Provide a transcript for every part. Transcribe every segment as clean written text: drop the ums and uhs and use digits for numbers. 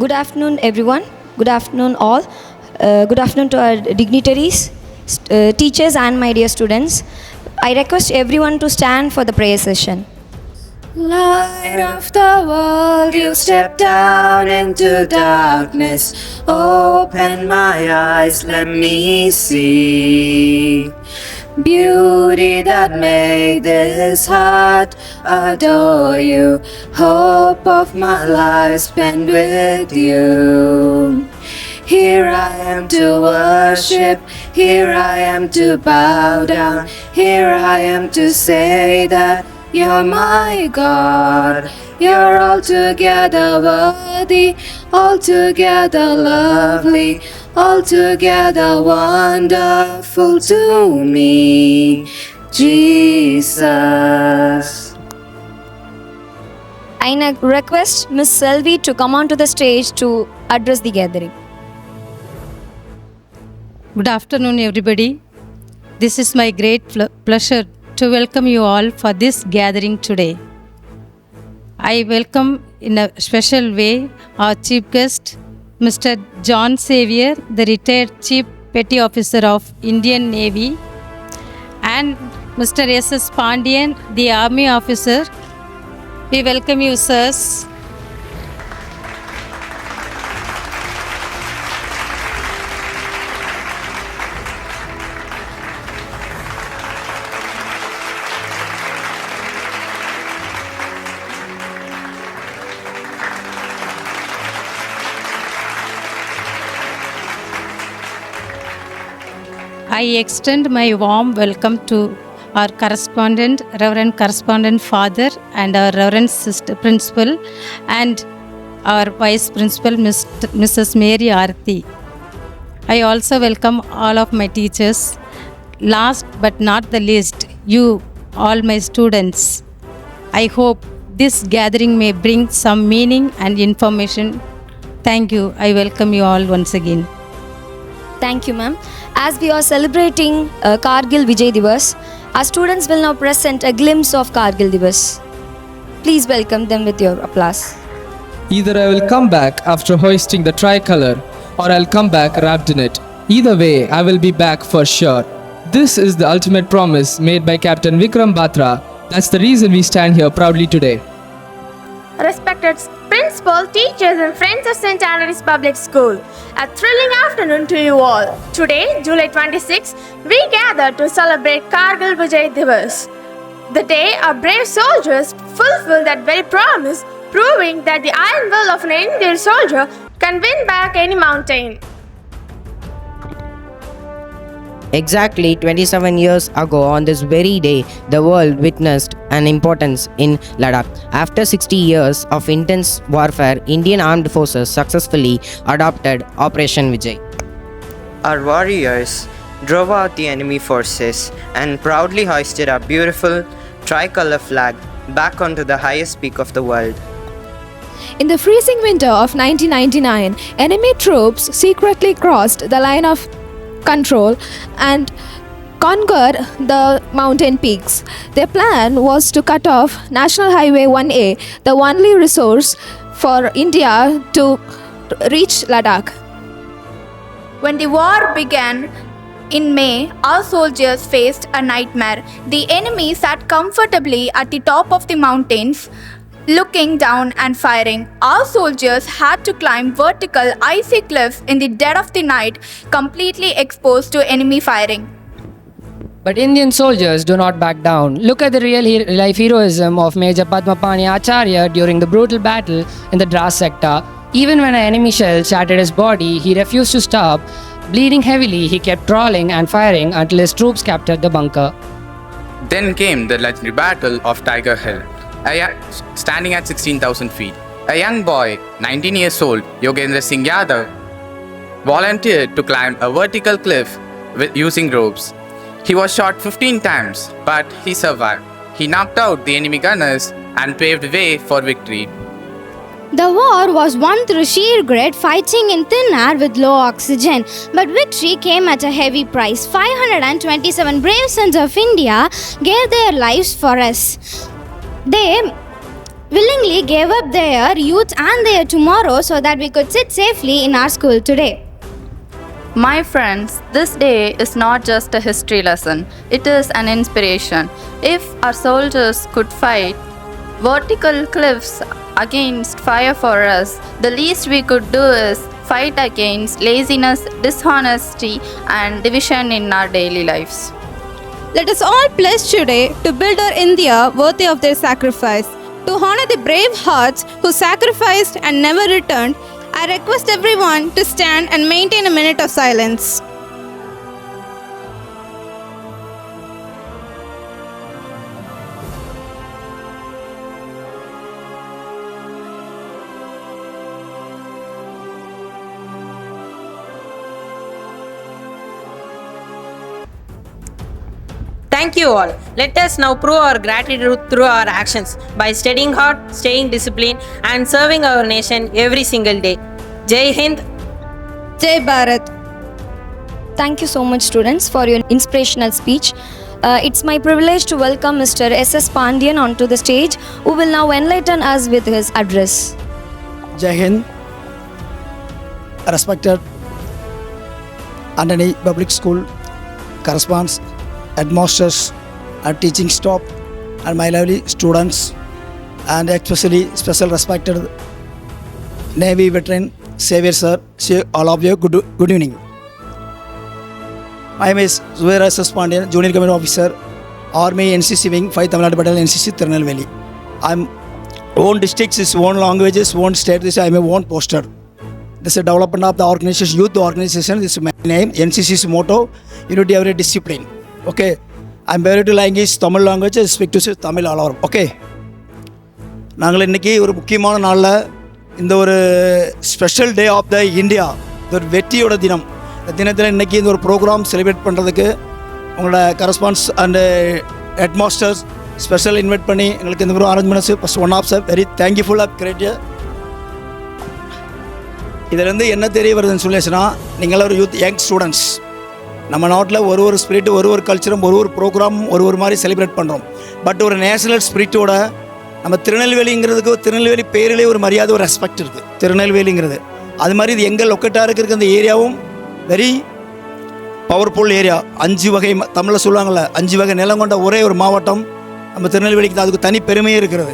Good afternoon, everyone. Good afternoon, all. Good afternoon to our dignitaries, teachers, and my dear students. I request everyone to stand for the prayer session. Light of the world, you step down into darkness. Open my eyes, let me see beauty that made this heart adore you. Hope of my life spent with you. Here I am to worship, here I am to bow down, here I am to say that you're my God. You're altogether worthy, altogether lovely, altogether wonderful to me, Jesus. I request Miss Selvi to come onto the stage to address the gathering. Good afternoon, everybody. This is my great pleasure to welcome you all for this gathering today. I welcome in a special way our chief guest, Mr. John Xavier, the retired Chief Petty Officer of Indian Navy, and Mr. S.S. Pandian, the Army Officer. We welcome you, sirs. I extend my warm welcome to our correspondent, Reverend Correspondent Father, and our Reverend Sister Principal, and our Vice Principal, Mrs. Mary Arthi. I also welcome all of my teachers. Last but not the least, you, all my students. I hope this gathering may bring some meaning and information. Thank you. I welcome you all once again. Thank you, ma'am. As we are celebrating Kargil Vijay Divas, our students will now present a glimpse of Kargil Divas. Please welcome them with your applause. Either I will come back after hoisting the tricolour, or I'll come back wrapped in it. Either way, I will be back for sure. This is the ultimate promise made by Captain Vikram Batra. That's the reason we stand here proudly today. Respected principal, teachers and friends of St. Anthony's Public School, a thrilling afternoon to you all. Today, July 26, we gather to celebrate Kargil Vijay Divas, the day our brave soldiers fulfill that very promise, proving that the iron will of an Indian soldier can win back any mountain. Exactly 27 years ago on this very day, the world witnessed an importance in Ladakh. After 60 years of intense warfare, Indian armed forces successfully adopted Operation Vijay. Our warriors drove out the enemy forces and proudly hoisted our beautiful tricolour flag back onto the highest peak of the world. In the freezing winter of 1999, enemy troops secretly crossed the line of control and conquered the mountain peaks. Their plan was to cut off National Highway 1A, the only resource for India to reach Ladakh. When the war began in May, our soldiers faced a nightmare. The enemy sat comfortably at the top of the mountains, looking down and firing. Our soldiers had to climb vertical icy cliffs in the dead of the night, completely exposed to enemy firing. But Indian soldiers do not back down. Look at the real-life heroism of Major Padmapani Acharya during the brutal battle in the Dras sector. Even when an enemy shell shattered his body, he refused to stop. Bleeding heavily, he kept crawling and firing until his troops captured the bunker. Then came the legendary Battle of Tiger Hill, standing at 16,000 feet. A young boy, 19 years old, Yogendra Singh Yadav, volunteered to climb a vertical cliff using ropes. He was shot 15 times, but he survived. He knocked out the enemy gunners and paved the way for victory. The war was won through sheer grit, fighting in thin air with low oxygen. But victory came at a heavy price. 527 brave sons of India gave their lives for us. They willingly gave up their youth and their tomorrow so that we could sit safely in our school today. My friends, this day is not just a history lesson, it is an inspiration. If our soldiers could fight vertical cliffs against fire for us, the least we could do is fight against laziness, dishonesty, and division in our daily lives. Let us all pledge today to build our India worthy of their sacrifice. To honor the brave hearts who sacrificed and never returned, I request everyone to stand and maintain a minute of silence. Thank you all. Let us now prove our gratitude through our actions by studying hard, staying disciplined, and serving our nation every single day. Jai Hind. Jai Bharat. Thank you so much, students, for your inspirational speech. It's my privilege to welcome Mr. S.S. Pandian onto the stage, who will now enlighten us with his address. Jai Hind. Respected Antony Public School correspondents, headmasters and teaching staff, and my lovely students, and especially special respected Navy veteran Xavier sir, all of you, good evening. My name is Zubair S.S. Pandian, Junior Commanding Officer, Army NCC Wing, 5 Tamil Nadu Battalion, NCC Tirunelveli. I'm own districts, is own languages, own state, this I'm a own poster. This is development of the organization, youth organization, this is my name, NCC's motto, unity every discipline. Okay, I'm very to language, Tamil language, I speak to Tamil all over. Okay. நாங்கள் இன்றைக்கி ஒரு முக்கியமான நாளில் இந்த ஒரு special day of the India, இது ஒரு வெற்றியோட தினம். இந்த தினத்தில் இன்றைக்கி இந்த ஒரு ப்ரோக்ராம் செலிப்ரேட் பண்ணுறதுக்கு உங்களோட correspondents and headmasters special invite பண்ணி எங்களுக்கு இந்த ஒரு arrangements first one of sir very thankful of great. இதிலேருந்து என்ன தெரிய வருதுன்னு சொல்லிச்சுன்னா, நீங்கள் ஒரு யூத் யங் ஸ்டூடெண்ட்ஸ், நம்ம நாட்டில் ஒரு ஸ்பிரிட், ஒரு கல்ச்சரும், ஒரு ப்ரோக்ராமும் ஒரு மாதிரி செலிப்ரேட் பண்ணுறோம். பட் ஒரு நேஷனல் ஸ்பிரிட்டோட நம்ம திருநெல்வேலிங்கிறதுக்கு, திருநெல்வேலி பேரிலே ஒரு மரியாதை, ஒரு ரெஸ்பெக்ட் இருக்குது திருநெல்வேலிங்கிறது. அது மாதிரி இது எங்கே லொக்கேட்டாக இருக்கிற அந்த ஏரியாவும் வெரி பவர்ஃபுல் ஏரியா. 5 வகை தமிழில் சொல்லுவாங்கள்ல, 5 வகை நிலம் கொண்ட ஒரே ஒரு மாவட்டம் நம்ம திருநெல்வேலிக்கு தான். அதுக்கு தனி பெருமையே இருக்கிறது.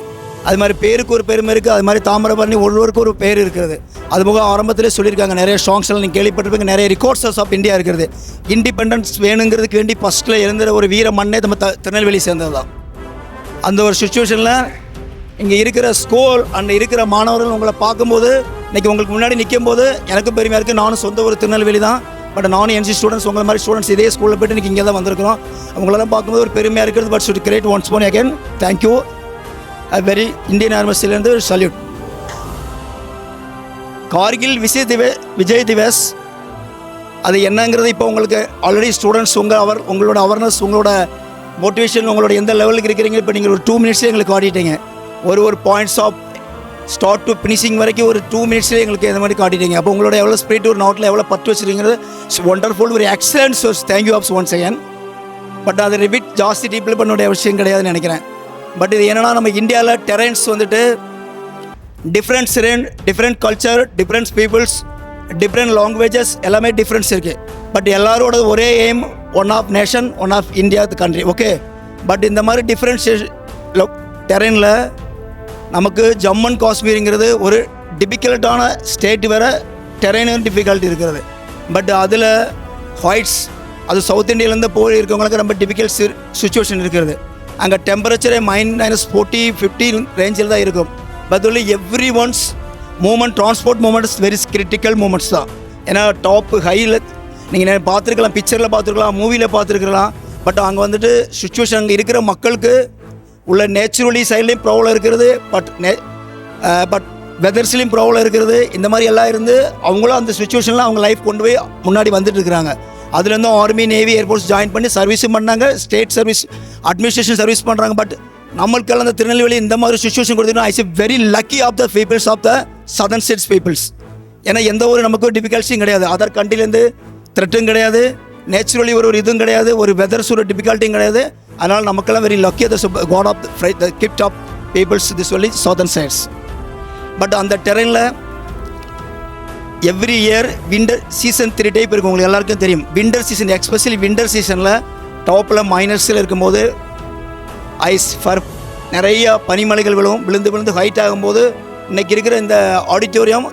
அது மாதிரி பேருக்கு ஒரு பெருமை இருக்குது. அது மாதிரி தாமிரபரணி ஒவ்வொருவருக்கும் ஒரு பேர் இருக்கிறது. அது போக ஆரம்பத்திலே சொல்லியிருக்காங்க, நிறைய சாங்ஸ்லாம் நீங்கள் கேள்விப்பட்டிருப்பீங்க, நிறைய ரெக்கார்ட்ஸஸ் ஆஃப் இந்தியா இருக்கிறது. இண்டிபெண்டன்ஸ் வேணுங்கிறதுக்கு வேண்டி ஃபஸ்ட்டில் இருந்த ஒரு வீர மண்ணே நம்ம திருநெல்வேலி சேர்ந்தது தான். அந்த ஒரு சுச்சுவேஷனில் இங்கே இருக்கிற ஸ்கூல் அண்ட் இருக்கிற மாணவர்கள் உங்களை பார்க்கும்போது, இன்றைக்கி உங்களுக்கு முன்னாடி நிற்கும் போது எனக்கும் பெருமையாக இருக்குது. நானும் சொந்த ஒரு திருநெல்வேலி தான். பட் நானும் NC ஸ்டூடெண்ட்ஸ், உங்களை மாதிரி ஸ்டூடெண்ட்ஸ் இதே ஸ்கூலில் போய்ட்டு இன்றைக்கி இங்கே தான் வந்திருக்கிறோம். அவங்களெல்லாம் பார்க்கும்போது ஒரு பெருமையாக இருக்கிறது. But should great once more again thank you. Very Indian ஆர்மிஸ்லேருந்து சல்யூட். கார்கில் விஜய் திவஸ் அது என்னங்கிறது இப்போ உங்களுக்கு ஆல்ரெடி ஸ்டூடெண்ட்ஸ் உங்களோட அவேர்னஸ், உங்களோட மோட்டிவேஷன், உங்களோட எந்த லெவலுக்கு இருக்கிறீங்க இப்போ நீங்கள் ஒரு 2 மினிட்ஸ்லேயே எங்களுக்கு காட்டிட்டீங்க. ஒரு points of start to finishing வரைக்கும் ஒரு 2 மினிட்ஸ்லேயே எங்களுக்கு இந்த மாதிரி காட்டிட்டீங்க. அப்போ உங்களோட எவ்வளோ ஸ்பிரிட், ஒரு நாட்டில் எவ்வளோ பற்று வச்சுருக்கிறது ஒண்டர்ஃபுல், ஒரு excellent source. Thank you apps once again. But அது ரிப்பீட் ஜாஸ்தி டீப்பில் பண்ண அவசியம் கிடையாதுன்னு நினைக்கிறேன். பட் இது என்னென்னா, நம்ம இந்தியாவில் டெரைன்ஸ் வந்துட்டு different culture, different peoples, different languages எல்லாமே டிஃப்ரெண்ட்ஸ் இருக்குது. பட் எல்லாரோட ஒரே aim, one of nation, one of India country. Okay. But இந்த மாதிரி டிஃப்ரெண்ட் டெரைனில் நமக்கு ஜம்மு அண்ட் காஷ்மீருங்கிறது ஒரு டிஃபிகல்ட்டான ஸ்டேட், வேறு டெரைனும் டிஃபிகல்ட் இருக்கிறது. பட் அதில் ஹாய்ட்ஸ், அது சவுத் இந்தியாவிலேருந்து போய் இருக்கவங்களுக்கு ரொம்ப டிஃபிகல்ட் சுச்சுவேஷன் இருக்கிறது. அங்கே டெம்பரேச்சரே -40, 50 ரேஞ்சில் தான் இருக்கும். But only every once moment, transport moments very critical moments தான். ஏன்னா டாப்பு ஹையில் நீங்கள் பார்த்துருக்கலாம், பிக்சரில் பார்த்துருக்கலாம், மூவியில் பார்த்துருக்கலாம். பட் அங்கே வந்துட்டு சுச்சுவேஷன், அங்கே இருக்கிற மக்களுக்கு உள்ள நேச்சுரலி சைட்லேயும் ப்ராப்ளம் இருக்கிறது. பட் வெதர்ஸ்லேயும் ப்ராப்ளம் இருக்கிறது. இந்த மாதிரி எல்லாம் இருந்து அவங்களும் அந்த சுச்சுவேஷனில் அவங்க லைஃப் கொண்டு போய் முன்னாடி வந்துட்டு இருக்கிறாங்க. அதுலேருந்து ஆர்மி, நேவி, ஏர்ஃபோர்ஸ் ஜாயின் பண்ணி சர்வீஸும் பண்ணாங்க, ஸ்டேட் சர்வீஸ், அட்மினிஸ்ட்ரேஷன் சர்வீஸ் பண்ணுறாங்க. பட் நம்மளுக்கெல்லாம் அந்த திருநெல்வேலி இந்த மாதிரி சுச்சுவேஷன் கொடுத்தீங்கன்னா, I see very lucky of the peoples of the southern states peoples. ஏன்னா எந்த ஒரு நமக்கு டிஃபிகல்ட்டியும் கிடையாது, அதர் கண்ட்ரிலேருந்து த்ரெட்டும் கிடையாது, நேச்சுரலி ஒரு இதுவும் கிடையாது, ஒரு வெதர்ஸ் ஒரு டிஃபிகல்ட்டியும் கிடையாது. அதனால் நமக்கெல்லாம் very lucky the god of the gift of peoples this only southern sides. But அந்த டெரெயினில் every year winter season 3 type இருக்கும், உங்களுக்கு எல்லாருக்கும் தெரியும். விண்டர் சீசன், எஸ்பெஷலி விண்டர் சீசனில் டாப்பில் மைனஸில் இருக்கும்போது ஐஸ் ஃபர் நிறைய பனிமலைகள் விழுந்து ஹைட் ஆகும்போது இன்றைக்கி இருக்கிற இந்த ஆடிட்டோரியம்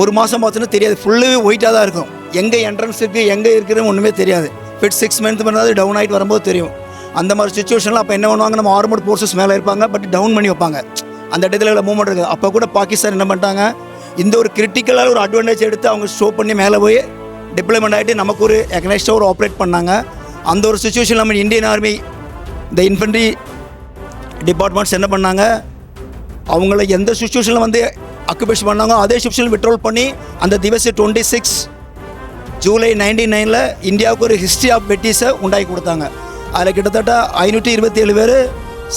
ஒரு மாதம் பார்த்தோன்னா தெரியாது, ஃபுல்லு ஒயிட்டாக தான் இருக்கும். எங்கே என்ட்ரன்ஸ் இருக்குது எங்கே இருக்குதுன்னு ஒன்றுமே தெரியாது. ஃபிட் 6 மந்த் பண்ணாது டவுன் ஆகிட்டு வரும்போது தெரியும். அந்த மாதிரி சுச்சுவேஷனில் அப்போ என்ன பண்ணுவாங்க, நம்ம ஆர்மட் ஃபோர்ஸஸ் மேலே இருப்பாங்க, பட் டவுன் பண்ணி வைப்பாங்க. அந்த இடத்துல மூவ்மெண்ட் இருக்குது. அப்போ கூட பாகிஸ்தான் என்ன பண்ணிட்டாங்க, இந்த ஒரு கிரிட்டிக்கலான ஒரு அட்வான்டேஜ் எடுத்து அவங்க ஷோ பண்ணி மேலே போய் டிப்ளாய்மெண்ட் ஆகிட்டு நமக்கு ஒரு எக்னைஸ்டாக ஒரு ஆப்ரேட் பண்ணாங்க. அந்த ஒரு சுச்சுவேஷன் நம்ம இந்தியன் ஆர்மி இந்த இன்ஃபென்ட்ரி டிபார்ட்மெண்ட்ஸ் என்ன பண்ணாங்க, அவங்கள எந்த சுச்சுவேஷனில் வந்து அக்குபேஷன் பண்ணாங்க அதே சுச்சுவேஷன் விட்ரோல் பண்ணி அந்த திவஸ் 26 ஜூலை 1999 இந்தியாவுக்கு ஒரு ஹிஸ்ட்ரி ஆஃப் வெட்டிஸை உண்டாக்கி கொடுத்தாங்க. அதில் கிட்டத்தட்ட 527 பேர்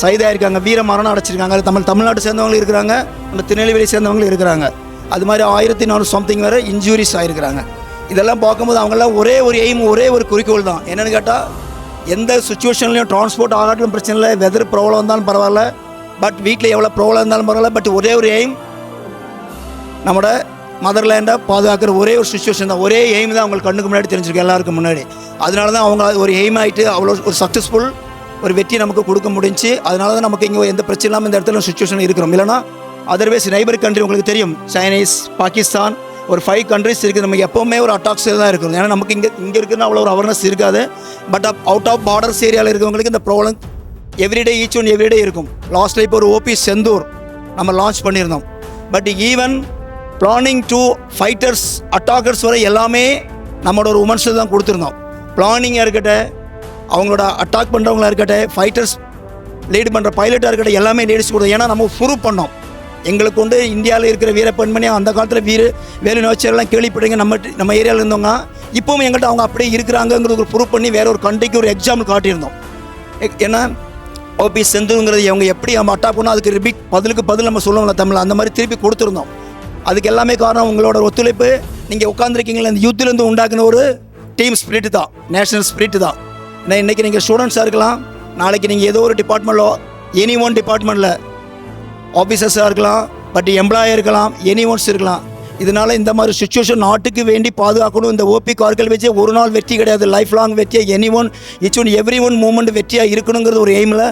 சைதாயிருக்காங்க, வீர மரணம் அடைச்சிருக்காங்க. அது தமிழ்நாடு சேர்ந்தவங்களும் இருக்கிறாங்க, நம்ம திருநெல்வேலி சேர்ந்தவங்களும் இருக்கிறாங்க. அது மாதிரி 1400 சம்திங் வேறு இன்ஜூரிஸ் ஆகிருக்கிறாங்க. இதெல்லாம் பார்க்கும்போது அவங்களாம் ஒரே ஒரு எய்ம், ஒரே ஒரு குறிக்கோள் தான். என்னென்னு கேட்டால், எந்த சுச்சுவேஷன்லையும் டிரான்ஸ்போர்ட் ஆகாட்டிலும் பிரச்சனை இல்லை, வெதர் ப்ராப்ளம் இருந்தாலும் பரவாயில்ல, பட் வீட்டில் எவ்வளோ ப்ராப்ளம் இருந்தாலும் பரவாயில்ல, பட் ஒரே ஒரு எய்ம் நம்மளோட மதர்லேண்டை பாதுகாக்கிற ஒரே ஒரு சுச்சுவேஷன் தான், ஒரே எய்ம் தான் அவங்களுக்கு கண்ணுக்கு முன்னாடி தெரிஞ்சிருக்கு எல்லாருக்கும் முன்னாடி. அதனால தான் அவங்க ஒரு எய்ம் ஆகிட்டு அவ்வளோ ஒரு சக்ஸஸ்ஃபுல் ஒரு வெற்றி நமக்கு கொடுக்க முடிஞ்சு. அதனால தான் நமக்கு இங்கே எந்த பிரச்சனை இல்லாமல் இந்த இடத்துல சுச்சுவேஷன் இருக்கிறோம். இல்லைனா அதர்வைஸ் நைபர் கண்ட்ரி உங்களுக்கு தெரியும், சைனீஸ், பாகிஸ்தான், ஒரு 5 கண்ட்ரிஸ் இருக்குது. நமக்கு எப்போவுமே ஒரு அட்டாக்ஸ் தான் இருக்கும். ஏன்னா நமக்கு இங்கே இருக்குதுன்னு அவ்வளோ ஒரு அவேர்னஸ் இருக்காது. பட் அவுட் ஆஃப் பார்டர்ஸ் ஏரியாவில் இருக்கிறவங்களுக்கு இந்த problem everyday each one everyday இருக்கும். லாஸ்ட்டில் இப்போ ஒரு ஓபி செந்தூர் நம்ம லான்ச் பண்ணியிருந்தோம். But even planning to fighters attackers வரை எல்லாமே நம்மளோட ஒரு உமன்ஸ் தான் கொடுத்துருந்தோம். பிளானிங்காக இருக்கட்டும், அவங்களோட அட்டாக் பண்ணுறவங்களா இருக்கட்டும், ஃபைட்டர்ஸ் லீடு பண்ணுற பைலட்டாக இருக்கட்டும், எல்லாமே லேடிஸ் கொடுத்தோம். ஏன்னா நம்ம ப்ரூவ் பண்ணோம் எங்களுக்கு வந்து இந்தியாவில் இருக்கிற வீர பெண்மணி அந்த காலத்தில் வேலு நாச்சியாரெல்லாம் கேள்விப்படுங்க, நம்ம ஏரியாவில் இருந்தவங்க இப்போவும் எங்கள்கிட்ட அவங்க அப்படியே இருக்கிறாங்கங்கிறது ஒரு ப்ரூவ் பண்ணி வேற ஒரு கண்ட்ரிக்கு ஒரு எக்ஸாம்பிள் காட்டியிருந்தோம். ஏன்னா ஓபி செந்துங்கிறது அவங்க எப்படி நம்ம அட்டாக் பண்ணோம், அதுக்கு ரிப்பீட் பதிலுக்கு பதில் நம்ம சொல்லுவோம்ல தமிழ், அந்த மாதிரி திருப்பி கொடுத்துருந்தோம். அதுக்கு எல்லாமே காரணம் உங்களோட ஒத்துழைப்பு. நீங்கள் உட்காந்துருக்கீங்களா, இந்த யூத்துலேருந்து உண்டாக்குன ஒரு டீம் ஸ்பிரிட் தான், நேஷனல் ஸ்பிரிட் தான். ஏன்னா இன்றைக்கி நீங்கள் ஸ்டூடெண்ட்ஸாக இருக்கலாம், நாளைக்கு நீங்கள் ஏதோ ஒரு டிபார்ட்மெண்ட்டில் எனி ஒன் டிபார்ட்மெண்ட்டில் ஆஃபீஸர்ஸாக இருக்கலாம், பட் எம்ப்ளாயாக இருக்கலாம், எனி ஒன்ஸ் இருக்கலாம். இதனால் இந்த மாதிரி சுச்சுவேஷன் நாட்டுக்கு வேண்டி பாதுகாக்கணும். இந்த ஓபி கார்கில் விஜய் ஒரு நாள் வெற்றி கிடையாது, லைஃப் லாங் வெற்றியாக any one each one every one moment வெற்றியாக இருக்கணுங்கிறது ஒரு எய்மில்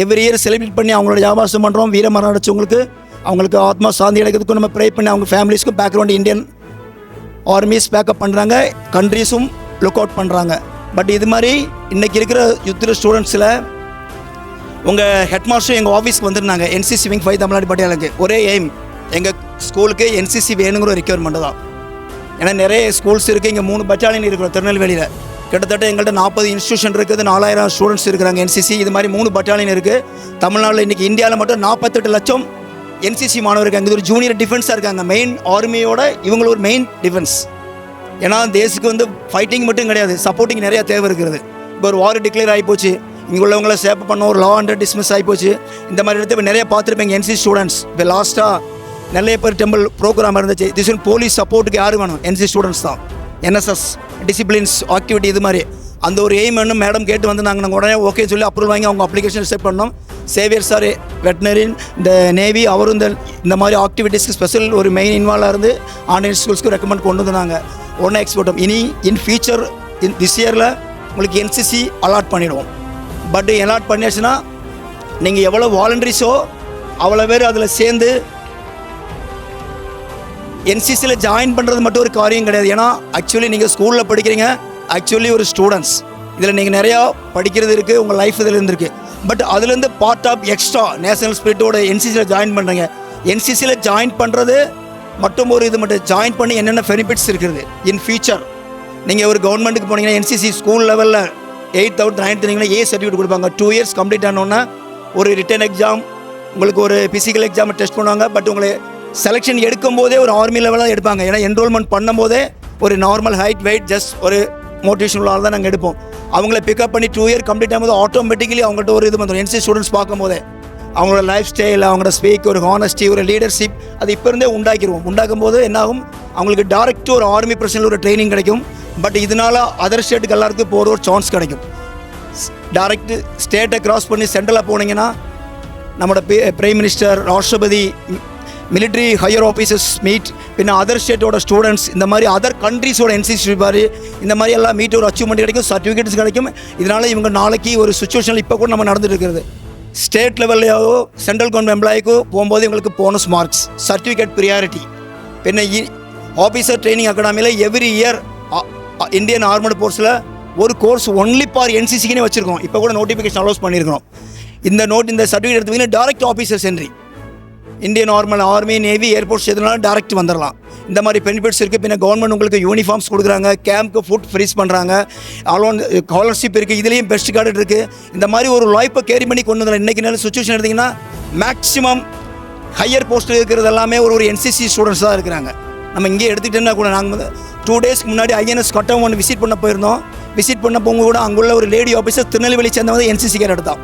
எவ்ரி இயர் செலிப்ரேட் பண்ணி அவங்களோட வியாபாரம் பண்ணுறோம். வீரமரணம் அடைச்சவங்களுக்கு அவங்களுக்கு ஆத்மா சாந்தி அடைக்கிறதுக்கும் நம்ம ப்ரே பண்ணி அவங்க ஃபேமிலிஸ்க்கும் பேக்ரவுண்ட் இந்தியன் ஆர்மிஸ் பேக்கப் பண்ணுறாங்க, கண்ட்ரீஸும் லுக் அவுட் பண்ணுறாங்க. பட் இது மாதிரி இன்றைக்கி இருக்கிற யுத்த ஸ்டூடெண்ட்ஸில் உங்கள் ஹெட் மாஸ்டர் எங்கள் ஆஃபீஸ்க்கு வந்துருந்தாங்க. என்சிசி விங் 5 தமிழ்நாடு பட்டியாலுக்கு ஒரே எய்ம், எங்கள் ஸ்கூலுக்கு என்சிசி வேணுங்கிற ஒரு ரெக்யர்மெண்ட் தான். ஏன்னா நிறைய ஸ்கூல்ஸ் இருக்குது, இங்கே 3 பட்டாலியன் இருக்கிறோம் திருநெல்வேலியில். கிட்டத்தட்ட எங்கள்கிட்ட 40 இன்ஸ்டியூஷன் இருக்குது, 4000 ஸ்டூடெண்ட்ஸ் இருக்கிறாங்க என்சிசி. இது மாதிரி 3 பட்டாலியன் இருக்குது தமிழ்நாட்டில். இன்றைக்கி இந்தியாவில் மட்டும் 48 லட்சம் என்சிசி மாணவர் இருக்காங்க. இது ஒரு ஜூனியர் டிஃபென்ஸாக இருக்காங்க. மெயின் ஆர்மியோட இவங்க ஒரு மெயின் டிஃபென்ஸ். ஏன்னா தேசுக்கு வந்து ஃபைட்டிங் மட்டும் கிடையாது, சப்போர்ட்டிங் நிறையா தேவை இருக்கிறது. இப்போ ஒரு வார் டிக்ளேர் ஆகிப்போச்சு, இங்கே உள்ளவங்களை சேப் பண்ண ஒரு லா அண்ட் டிஸ்மிஸ் ஆகிப்போச்சு. இந்த மாதிரி இடத்துல இப்போ நிறைய பார்த்துருப்பீங்க என்சிசி ஸ்டூடெண்ட்ஸ். இப்போ லாஸ்ட்டாக நெல்லையப்பர் டெம்பிள் ப்ரோக்ராம் இருந்துச்சு. திஸ் போலீஸ் சப்போர்ட்டுக்கு யார் வேணும், என்சிசி ஸ்டூடெண்ட்ஸ் தான். என்எஸ்எஸ் டிசிப்ளின்ஸ் ஆக்டிவிட்டி இது மாதிரி அந்த ஒரு எய்ம் வேணும் மேடம் கேட்டு வந்து நாங்கள் உடனே ஓகே சொல்லி அப்ரூவல் வாங்கி அவங்க அப்ளிகேஷன் ரிசீவ் பண்ணோம். சேவியர் சார் வெட்டினரின் இந்த நேவி அவரும் இந்த மாதிரி ஆக்டிவிட்டீஸ்க்கு ஸ்பெஷல் ஒரு மெயின் இன்வால்வாக இருந்து ஆன்லைன் ஸ்கூல்ஸ்க்கு ரெக்கமெண்ட் கொண்டு வந்தாங்க. உடனே எக்ஸ்போர்ட்டும் இனி இன் ஃபியூச்சர் திஸ் இயரில் உங்களுக்கு என்சிசி அலாட் பண்ணிவிடுவோம். பட் அலாட் பண்ணியாச்சுன்னா நீங்கள் எவ்வளோ வாலண்டரிஸோ அவ்வளோ பேர் அதில் சேர்ந்து என்சிசியில் ஜாயின் பண்ணுறது மட்டும் ஒரு காரியம் கிடையாது. ஏன்னா ஆக்சுவலி நீங்கள் ஸ்கூலில் படிக்கிறீங்க, ஆக்சுவலி ஒரு ஸ்டூடெண்ட்ஸ். இதில் நீங்கள் நிறையா படிக்கிறது இருக்குது, உங்கள் லைஃப் இதில் இருந்துருக்கு. பட் அதுலேருந்து பார்ட் ஆஃப் எக்ஸ்ட்ரா நேஷனல் ஸ்பிரிட்டோட என்சிசியில் ஜாயின் பண்ணுறீங்க. என்சிசியில் ஜாயின் பண்ணுறது மட்டும் ஒரு இது மட்டும் ஜாயின் பண்ணி என்னென்ன பெனிஃபிட்ஸ் இருக்குது இன் ஃபியூச்சர். நீங்கள் ஒரு கவர்மெண்ட்டுக்கு போனீங்கன்னா என்சிசி ஸ்கூல் லெவலில் 8th 9th நீங்கள் ஏ சர்டிஃபிகேட் கொடுப்பாங்க. 2 years கம்ப்ளீட் ஆனோன்னா ஒரு ரிட்டன் எக்ஸாம், உங்களுக்கு ஒரு ஃபிசிக்கல் எக்ஸாம் டெஸ்ட் பண்ணுவாங்க. பட் உங்களை செலெக்ஷன் எடுக்கும் போதே ஒரு ஆர்மி லெவலாக எடுப்பாங்க. ஏன்னா என்ரோல்மெண்ட் பண்ணும் போதே ஒரு நார்மல் ஹைட் வெயிட் ஜஸ்ட் ஒரு மோட்டிவேஷனல் தான் நாங்கள் எடுப்போம். அவங்கள பிக்கப் பண்ணி 2 year கம்ப்ளீட் ஆகும்போது ஆட்டோமேட்டிக்கலி அவங்கள்ட்ட ஒரு இது வந்துடும். என்சிசி ஸ்டூடெண்ட்ஸ் பார்க்கும்போதே அவங்களோட லைஃப் ஸ்டைல், அவங்களோட ஸ்பீக், ஒரு ஹானஸ்டி, ஒரு லீடர்ஷிப் அது இப்போ இருந்தே உண்டாக்கிடுவோம். உண்டாக்கும் போது என்னாகும், அவங்களுக்கு டேரக்ட் ஒரு ஆர்மி பர்சனல் ஒரு ட்ரைனிங் கிடைக்கும். பட் இதனால் அதர் ஸ்டேட்டுக்கு எல்லாருக்கும் போகிற ஒரு சான்ஸ் கிடைக்கும். டேரக்ட் ஸ்டேட்டை கிராஸ் பண்ணி சென்ட்ரலாக போனீங்கன்னா நம்மளோட பிரைம் மினிஸ்டர், ராஷ்டிரபதி, மிலிட்ரி ஹையர் ஆஃபீஸர்ஸ் மீட், பின்ன அதர் ஸ்டேட்டோட ஸ்டூடெண்ட்ஸ், இந்த மாதிரி அதர் கண்ட்ரிஸோட என்சிசி பாரு, இந்த மாதிரி எல்லாம் மீட் ஒரு அச்சீவ்மெண்ட் கிடைக்கும், சர்டிஃபிகேட்ஸ் கிடைக்கும். இதனால் இவங்க நாளைக்கு ஒரு சுச்சுவேஷனில் இப்போ கூட நம்ம நடந்துட்டு இருக்கிறது. ஸ்டேட் லெவல்லையோ சென்ட்ரல் கவர்மெண்ட் எம்ப்ளாய்க்கோ போகும்போது இவங்களுக்கு போனஸ் மார்க்ஸ், சர்டிஃபிகேட் ப்ரியாரிட்டி. பின்ன ஆஃபீஸர் ட்ரைனிங் அகாடமியில் எவ்ரி இயர் இந்தியன் ஆர்மட் ஃபோர்ஸில் ஒரு கோர்ஸ் ஒன்லி ஃபார் என்சிசிக்குன்னே வச்சுருக்கோம். இப்போ கூட நோட்டிஃபிகேஷன் அலோஸ் பண்ணியிருக்கிறோம். இந்த சர்டிஃபிகேட் எடுத்துக்கிங்கன்னா direct officers entry, Indian army, navy, air force எதுனாலும் டேரக்ட் வந்துடலாம். இந்த மாதிரி பெனிஃபிட்ஸ் இருக்குது. பின்ன கவர்மெண்ட் உங்களுக்கு யூனிஃபார்ம்ஸ் கொடுக்குறாங்க, கேம்ப்க்கு ஃபுட் ஃப்ரீஸ் பண்ணுறாங்க, அலோன் ஸ்காலர்ஷிப் இருக்குது, இதுலேயும் பெஸ்ட் கார்டு இருக்குது. இந்த மாதிரி ஒரு லைஃப்பை கேரி பண்ணி கொண்டு வந்து இன்றைக்கி நல்ல சுச்சுவேஷன் எடுத்திங்கன்னா மேக்ஸிமம் ஹையர் போஸ்ட்டில் இருக்கிறது எல்லாமே ஒரு என்சிசி ஸ்டூடெண்ட்ஸ் தான் இருக்கிறாங்க. நம்ம இங்கே எடுத்துக்கிட்டோன்னா கூட நாங்கள் 2 டேஸ்க்கு முன்னாடி INS கட்டம் ஒன்று விசிட் பண்ண போயிருந்தோம். விசிட் பண்ண போங்க கூட அங்குள்ள ஒரு லேடி ஆஃபீஸர் திருநெல்வேலி சேர்ந்தவங்க என்சிசி கேர் எடுத்தான்.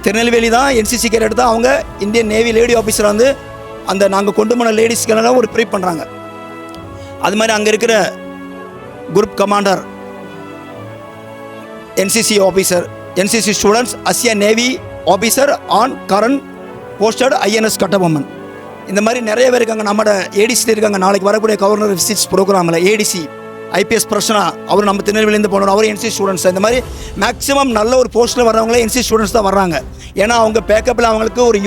திருநெல்வேலி தான் என்சிசி கேர் எடுத்தால் அவங்க இந்தியன் நேவி லேடி ஆஃபீஸர் வந்து அந்த நாங்கள் கொண்டு போன லேடிஸ்க்கெல்லாம் ஒரு ப்ரீப் பண்ணுறாங்க. அது மாதிரி அங்கே இருக்கிற group commander, NCC officer, NCC students, Asiya navy officer on current posted INS Kattabomman. இந்த மாதிரி நிறைய பேர் இருக்காங்க. நம்மளோட ஏடிசி இருக்காங்க. நாளைக்கு வரக்கூடிய கவர்னர் விசிட்ஸ் ப்ரோக்ராமில் ஏடிசி IPS பிரச்சனை அவர் நம்ம திருநெல்வேலியிலேருந்து போனோம், அவர் என்சிசி ஸ்டூடெண்ட்ஸ். இந்த மாதிரி மேக்ஸிமம் நல்ல ஒரு போஸ்ட்டில் வர்றவங்களே என்சிசி ஸ்டூடெண்ட்ஸ் தான் வர்றாங்க. ஏன்னா அவங்க பேக்கப்பில் அவங்களுக்கு ஒரு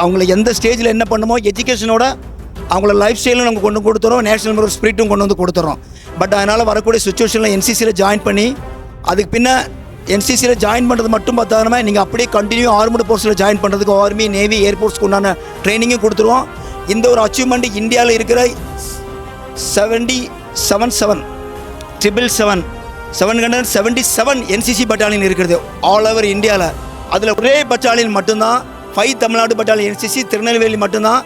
அவங்கள எந்த ஸ்டேஜில் என்ன பண்ணுமோ எஜுகேஷனோட அவங்கள லைஃப் ஸ்டைலும் நம்ம கொண்டு கொடுத்துறோம், நேஷனல் ஒரு ஸ்பிரிட்டும் கொண்டு வந்து கொடுத்துறோம். பட் அதனால் வரக்கூடிய சுச்சுவேஷனில் என்சிசியில் ஜாயின் பண்ணி அதுக்கு பின்ன என்சிசியில் ஜாயின் பண்ணுறது மட்டும் பார்த்தாலுமே நீங்கள் அப்படியே கண்டினியூ ஆர்மடு ஃபோர்ஸில் ஜாயின் பண்ணுறதுக்கு ஆர்மி, நேவி, ஏர்ஃபோர்ஸ்க்கு உண்டான ட்ரைனிங்கும் கொடுத்துருவோம். இந்த ஒரு அச்சீவ்மெண்ட் இந்தியாவில் இருக்கிற 777 என்சிசி பட்டாலியன் இருக்கிறது ஆல் ஓவர் இந்தியாவில். அதில் ஒரே பட்டாலியன் மட்டும்தான் 5 தமிழ்நாடு பட்டாலியன் என்சிசி திருநெல்வேலி மட்டும்தான்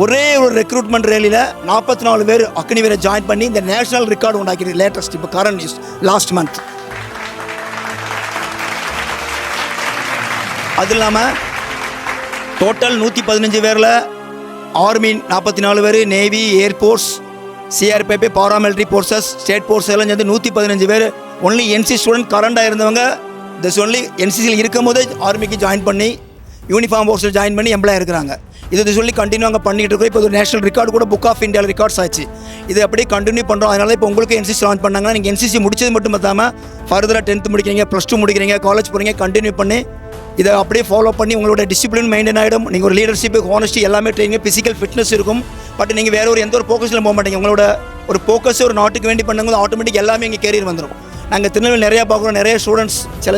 ஒரே ஒரு ரெக்ரூட்மெண்ட் ரேலியில் 44 பேர் அக்னி வீரை ஜாயின் பண்ணி இந்த நேஷனல் ரெக்கார்டு உண்டாக்கிருக்கு. லேட்டஸ்ட் இப்போ கரண்ட் நியூஸ் லாஸ்ட் மந்த். அது இல்லாமல் டோட்டல் 115 பேரில் ஆர்மி 44 பேர், navy, air force, CRPF, paramilitary forces, state force எல்லாம் சேர்ந்து 115 பேர் ஒன்லி என்சிசி ஸ்டூடெண்ட் கரண்டாக இருந்தவங்க திஸ் ஒன்லி என்சிசியில் இருக்கும் போதே ஆர்மிக்கு ஜாயின் பண்ணி யூனிஃபார்ம் ஃபோர்ஸில் ஜாயின் பண்ணி எம்ப்ளாய் இருக்கிறாங்க. இது சொல்லி கண்டினியூ அங்கே பண்ணிகிட்டு இருக்கோம். இப்போ ஒரு நேஷனல் ரெக்கார்டு கூட புக் ஆஃப் இந்தியாவில் ரெக்கார்ட்ஸ் ஆச்சு. இது அப்படியே கண்டினியூ பண்ணுறோம். அதனால் இப்போ உங்களுக்கு என்சிசி லான்ச் பண்ணாங்கன்னா நீங்கள் என்சிசி முடிச்சது மட்டும் பார்த்தாமல் ஃபர்தராக 10th முடிக்கிறீங்க, +2 முடிக்கிறீங்க, காலேஜ் போகிறீங்க, கண்டினியூ பண்ணி இதை அப்படியே ஃபாலோ பண்ணி உங்களோட டிசிப்ளின் மெயின்டைன் ஆகிடும். நீங்கள் ஒரு லீடர்ஷிப், ஹானஸ்டி எல்லாமே ட்ரைனிங், ஃபிசிக்கல் ஃபிட்னஸ் இருக்கும். பட் நீங்கள் வேறு ஒரு எந்த ஒரு ஃபோக்கஸில் போக மாட்டீங்க. உங்களோட ஒரு ஃபோக்கஸ் ஒரு நாட்டுக்கு வேண்டி பண்ணும்போது ஆட்டோமேட்டிக் எல்லாமே இங்கே கேரியர் வந்துடும். நாங்கள் திருநெல்வேலி நிறையா பார்க்குறோம். நிறைய ஸ்டூடெண்ட்ஸ் சில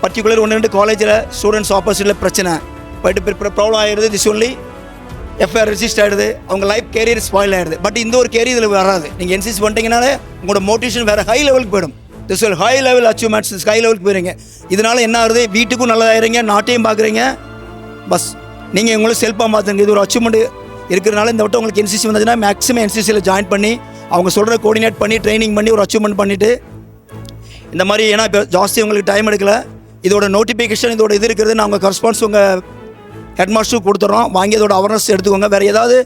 பர்டிகுலர் 1-2 காலேஜில் ஸ்டூடெண்ட்ஸ் ஆப்போசிட்டில் பிரச்சனை போய்ட்டு ப்ராப்ளம் ஆகிடுது. திஸ் ஒன்லி FIR ரெஜிஸ்டர் ஆகிடுது. அவங்க லைஃப் கேரியர் ஸ்பாயில் ஆகிடுது. பட் இந்த ஒரு கேரியர் இதில் வராது. நீங்கள் என்சிசி பண்ணிட்டீங்கனாலே உங்களோட மோட்டிவேஷன் வேறு ஹை லெவலுக்கு போயிடும். திஸ் ஒரு ஹை லெவல் அச்சீவ்மெண்ட்ஸ், ஹை லெவலுக்கு போயிருங்க. இதனால் என்ன ஆகுது, வீட்டுக்கும் நல்லதாகிறீங்க, நாட்டையும் பார்க்குறீங்க. பஸ் நீங்கள் உங்களும் செல்ஃபாக மாற்றுங்க. இது ஒரு அச்சீவ்மெண்ட் இருக்கிறனால இந்த வட்டம் உங்களுக்கு என்சிசி வந்ததுன்னா மேக்ஸிமம் என்சிசியில் ஜாயின் பண்ணி அவங்க சொல்கிற கோஆர்டினேட் பண்ணி ட்ரைனிங் பண்ணி ஒரு அச்சீவ்மெண்ட் பண்ணிவிட்டு இந்த மாதிரி. ஏன்னா இப்போ ஜாஸ்தி உங்களுக்கு டைம் எடுக்கல. இதோட நோட்டிஃபிகேஷன் இதோட இது இருக்கிறது நான் உங்கள் கரஸ்பான்ஸ் உங்கள் ஹெட் மாஸ்டருக்கு கொடுத்துட்றோம். வாங்கி அதோட அவேர்னஸ் எடுத்துக்கோங்க. வேறு ஏதாவது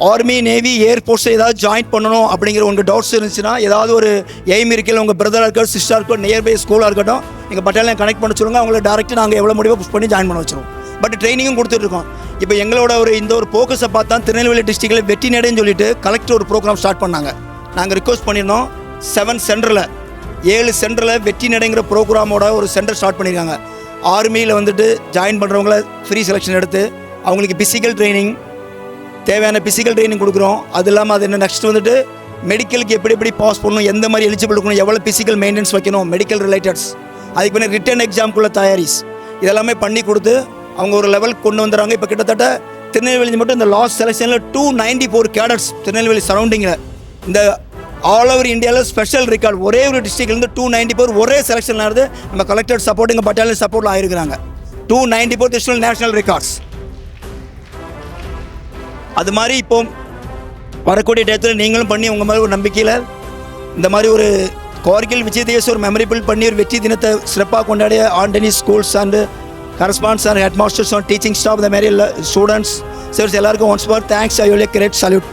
ஆர்மி, நேவி, ஏர்ஃபோர்ஸை ஏதாவது ஜாயின் பண்ணணும் அப்படிங்கிற உங்கள் டவுட்ஸ் இருந்துச்சுன்னா, ஏதாவது ஒரு எய்ம் இருக்கல, உங்கள் பிரதராக இருக்கட்டும், சிஸ்டராக இருக்கட்டும், நியர்பை ஸ்கூலாக இருக்கட்டும், நீங்கள் பட்டாலியன் கனெக்ட் பண்ண சொல்லுங்கள். அவங்கள டேரெக்டாக நாங்கள் எவ்வளோ முடிவோ புஷ் பண்ணி ஜாயின் பண்ண வச்சுருவோம். பட் ட்ரைனிங்கும் கொடுத்துட்ருக்கோம். இப்போ எங்களோட இந்த ஒரு ஃபோக்கஸை பார்த்தா திருநெல்வேலி டிஸ்ட்ரிக்டில் வெற்றி நடைன்னு சொல்லிட்டு கலெக்டர் ஒரு ப்ரோக்ராம் ஸ்டார்ட் பண்ணாங்க. நாங்கள் ரிக்வஸ்ட் பண்ணியிருந்தோம் 7 சென்டரில் வெற்றி நடைங்கிற ப்ரோக்ராமோட ஒரு சென்டர் ஸ்டார்ட் பண்ணியிருக்காங்க. ஆர்மியில் வந்துட்டு ஜாயின் பண்ணுறவங்கள ஃப்ரீ செலெக்ஷன் எடுத்து அவங்களுக்கு ஃபிசிக்கல் ட்ரைனிங், தேவையான ஃபிசிக்கல் ட்ரைனிங் கொடுக்குறோம். அது இல்லாமல் அது என்ன நெக்ஸ்ட் வந்துட்டு மெடிக்கலுக்கு எப்படி பாஸ் பண்ணணும், எந்த மாதிரி எலிஜிபிள் இருக்கணும், எவ்வளோ ஃபிசிக்கல் மெயின்டெனன்ஸ் வைக்கணும், மெடிக்கல் ரிலேட்டட்ஸ், அதுக்கு பின்னாடி ரிட்டன் எக்ஸாம்குள்ள தயாரிஸ் இதெல்லாமே பண்ணி கொடுத்து அவங்க ஒரு லெவலுக்கு கொண்டு வந்துடுறாங்க. இப்போ கிட்டத்தட்ட திருநெல்வேலி மட்டும் இந்த லாஸ்ட் செலெக்ஷனில் 294 கேடட்ஸ் திருநெல்வேலி சரௌண்டிங்கில் இந்த ஆல் ஓவர் இந்தியாவில் ஸ்பெஷல் ரெக்கார்டு. ஒரே ஒரு டிஸ்ட்ரிக்ட்லேருந்து 294 ஒரே செலெக்ஷன் ஆகுது. நம்ம கலெக்டர் சப்போர்ட், எங்கள் பட்டாலியன் சப்போர்ட்டில் ஆயிருக்கிறாங்க. 294 district national records. அது மாதிரி இப்போ வரக்கூடிய டேத்தில் நீங்களும் பண்ணி உங்கள் மாதிரி ஒரு நம்பிக்கையில் இந்த மாதிரி ஒரு கார்கில் விஜய் திவஸ் ஒரு மெமரபிள் பண்ணி ஒரு வெற்றி தினத்தை சிறப்பாக கொண்டாடிய Antony schools and correspondents and head masters and teaching staff இந்த மாதிரி ஸ்டூடெண்ட்ஸ் சார் எல்லாருக்கும் once more thanks. I will great salute.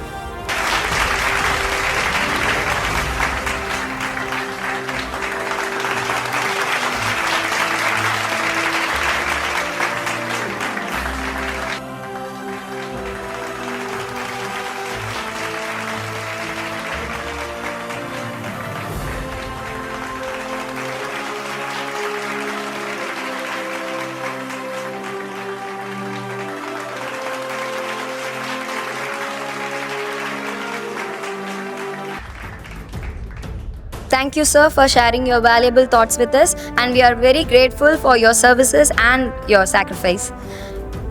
Thank you, sir, for sharing your valuable thoughts with us, and we are very grateful for your services and your sacrifice.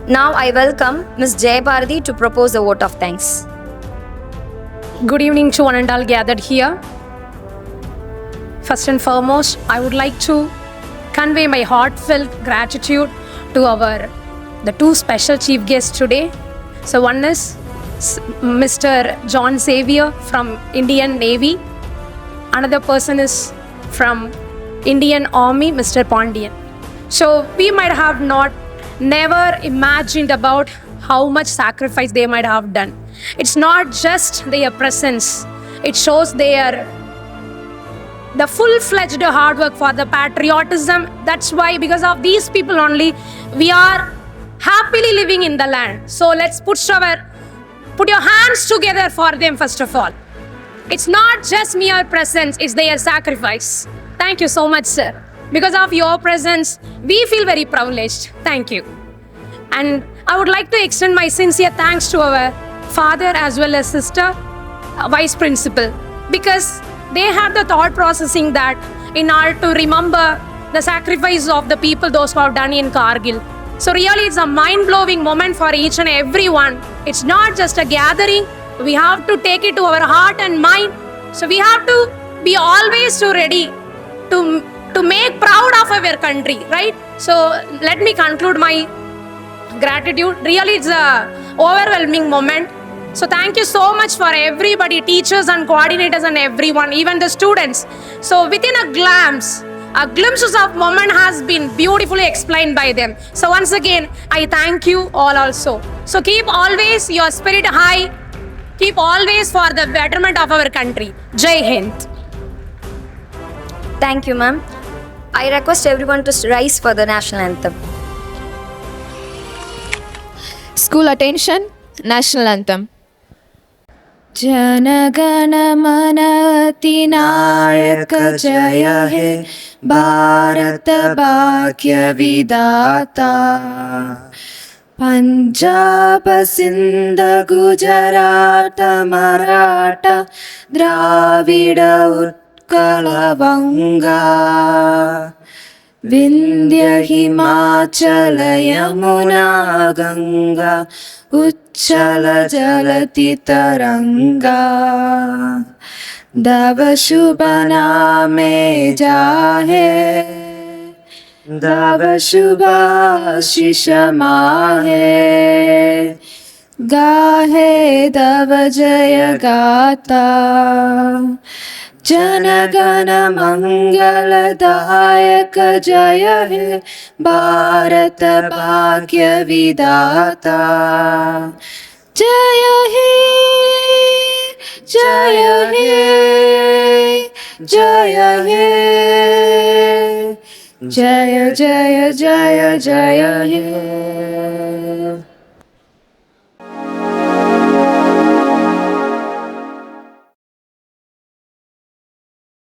Now I welcome Ms. Jay Bharati to propose a vote of thanks. Good evening to one and all gathered here. First and foremost, I would like to convey my heartfelt gratitude to the two special chief guests today. So one is Mr. John Xavier from Indian Navy. Another person is from Indian Army, Mr. Pandian. So we might have never imagined about how much sacrifice they might have done. It's not just their presence. It shows the full-fledged hard work for the patriotism. That's why, because of these people only, we are happily living in the land. So let's put your hands together for them first of all. It's not just mere presence, it's their sacrifice. Thank you so much, sir. Because of your presence, we feel very privileged. Thank you. And I would like to extend my sincere thanks to our father as well as sister, vice principal, because they had the thought processing that in order to remember the sacrifice of the people, those who have done in Kargil. So really it's a mind-blowing moment for each and everyone. It's not just a gathering. We have to take it to our heart and mind. So we have to be always ready to make proud of our country, right? So let me conclude my gratitude. Really it's a overwhelming moment. So thank you so much for everybody, teachers and coordinators and everyone, even the students. So within a glimpse of moment has been beautifully explained by them. So once again, I thank you all also. So keep always your spirit high. Keep always for the betterment of our country. Jai Hind. Thank you, ma'am. I request everyone to rise for the national anthem. School attention, national anthem. जनगण मन अधिनायक जय हे भारत भाग्य विधाता पंजाब सिंध गुजरात मराठा द्राविड उत्कल बंगा विंध्य हिमाचल यमुना गंगा उच्चल जलति तरंगा दव शुभ नामे जाहे दव शुभाशिष माहे गाहे दव जय गाता जनगण मंगलदायक जय हे भारत भाग्य विधाता जय हे जय हे जय हे जय जय जय जय हे